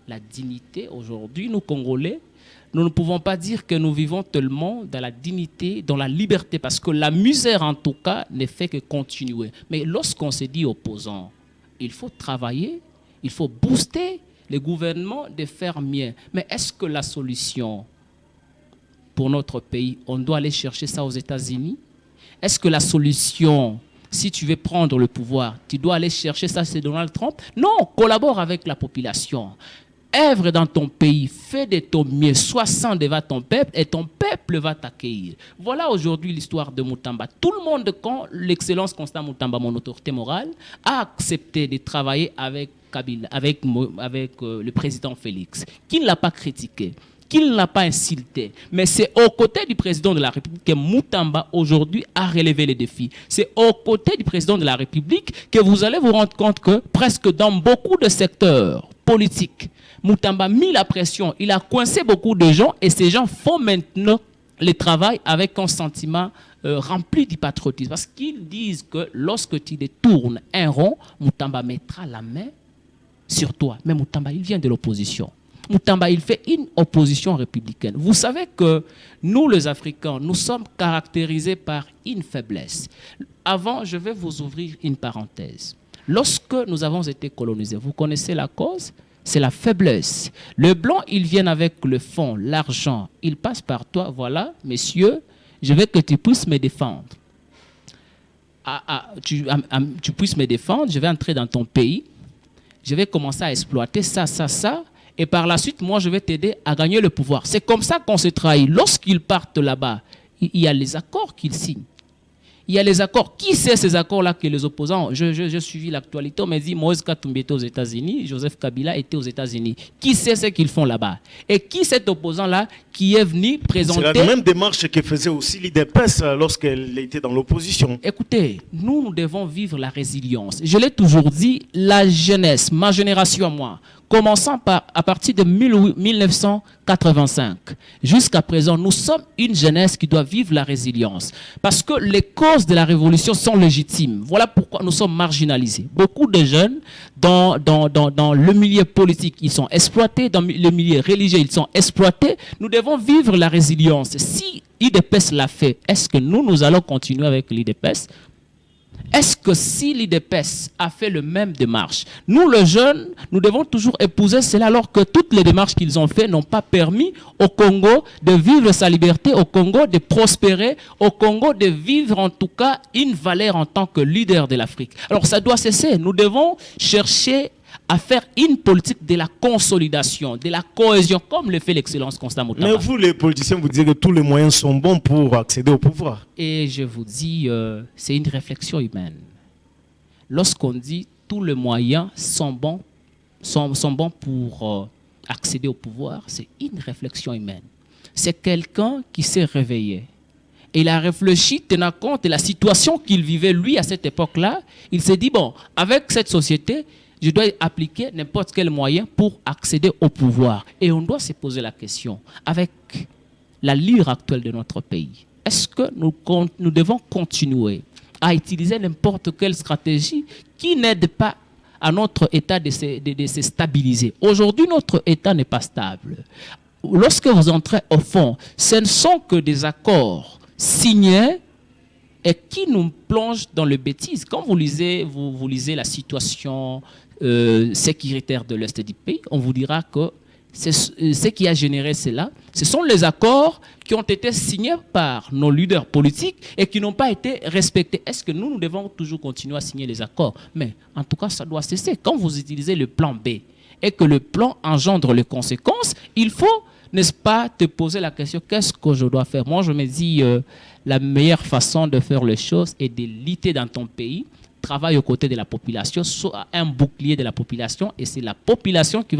la dignité. Aujourd'hui, nous, Congolais, nous ne pouvons pas dire que nous vivons tellement dans la dignité, dans la liberté, parce que la misère, en tout cas, ne fait que continuer. Mais lorsqu'on se dit opposant, il faut travailler, il faut booster le gouvernement de faire mieux. Mais est-ce que la solution pour notre pays, on doit aller chercher ça aux États-Unis? Est-ce que la solution, si tu veux prendre le pouvoir, tu dois aller chercher ça chez Donald Trump? Non, collabore avec la population. Œuvre dans ton pays, fais de ton mieux, sois sans devant ton peuple et ton peuple va t'accueillir. Voilà aujourd'hui l'histoire de Moutamba. Tout le monde, quand l'excellence Constant Moutamba, mon autorité morale, a accepté de travailler avec Kabila, avec le président Félix, qui ne l'a pas critiqué, qui ne l'a pas insulté. Mais c'est aux côtés du président de la République que Moutamba aujourd'hui a relevé les défis. C'est aux côtés du président de la République que vous allez vous rendre compte que presque dans beaucoup de secteurs politiques, Moutamba a mis la pression, il a coincé beaucoup de gens et ces gens font maintenant le travail avec un sentiment rempli du patriotisme. Parce qu'ils disent que lorsque tu détournes un rond, Moutamba mettra la main sur toi. Mais Moutamba, il vient de l'opposition. Moutamba, il fait une opposition républicaine. Vous savez que nous, les Africains, nous sommes caractérisés par une faiblesse. Avant, je vais vous ouvrir une parenthèse. Lorsque nous avons été colonisés, vous connaissez la cause? C'est la faiblesse. Le blanc, ils viennent avec le fond, l'argent. Ils passent par toi. Voilà, messieurs, je veux que tu puisses me défendre. Tu puisses me défendre, je vais entrer dans ton pays. Je vais commencer à exploiter ça, ça, ça. Et par la suite, moi, je vais t'aider à gagner le pouvoir. C'est comme ça qu'on se trahit. Lorsqu'ils partent là-bas, il y a les accords qu'ils signent. Il y a les accords. Qui sait ces accords-là que les opposants? Je suivi l'actualité. On m'a dit Moïse Katumbi était aux États-Unis, Joseph Kabila était aux États-Unis. Qui sait ce qu'ils font là-bas? Et qui cet opposant-là qui est venu présenter... C'est la même démarche que faisait aussi l'IDPS lorsqu'elle était dans l'opposition. Écoutez, nous devons vivre la résilience. Je l'ai toujours dit, la jeunesse, ma génération à moi, commençant à partir de 1985 jusqu'à présent, nous sommes une jeunesse qui doit vivre la résilience. Parce que les causes de la révolution sont légitimes. Voilà pourquoi nous sommes marginalisés. Beaucoup de jeunes dans le milieu politique, ils sont exploités. Dans le milieu religieux, ils sont exploités. Nous devons vivre la résilience. Si l'IDPS l'a fait, est-ce que nous allons continuer avec l'IDPS? Est-ce que si l'IDPS a fait le même démarche, nous les jeunes, nous devons toujours épouser cela alors que toutes les démarches qu'ils ont faites n'ont pas permis au Congo de vivre sa liberté, au Congo de prospérer, au Congo de vivre en tout cas une valeur en tant que leader de l'Afrique. Alors ça doit cesser. Nous devons chercher à faire une politique de la consolidation, de la cohésion, comme le fait l'excellence Constant Moutamba. Mais vous, les politiciens, vous dites que tous les moyens sont bons pour accéder au pouvoir. Et je vous dis, c'est une réflexion humaine. Lorsqu'on dit tous les moyens sont bons pour accéder au pouvoir, c'est une réflexion humaine. C'est quelqu'un qui s'est réveillé. Il a réfléchi, tenant compte de la situation qu'il vivait, lui, à cette époque-là. Il s'est dit, bon, avec cette société, je dois appliquer n'importe quel moyen pour accéder au pouvoir. Et on doit se poser la question, avec l'allure actuelle de notre pays, est-ce que nous devons continuer à utiliser n'importe quelle stratégie qui n'aide pas à notre État de se stabiliser? Aujourd'hui, notre État n'est pas stable. Lorsque vous entrez au fond, ce ne sont que des accords signés et qui nous plongent dans le bêtise. Quand vous lisez la situation sécuritaire de l'Est du pays, on vous dira que ce qui a généré cela, ce sont les accords qui ont été signés par nos leaders politiques et qui n'ont pas été respectés. Est-ce que nous devons toujours continuer à signer les accords? Mais en tout cas, ça doit cesser. Quand vous utilisez le plan B et que le plan engendre les conséquences, il faut, n'est-ce pas, te poser la question, qu'est-ce que je dois faire? Moi, je me dis, la meilleure façon de faire les choses est de lutter dans ton pays, travaille aux côtés de la population, soit un bouclier de la population, et c'est la population qui va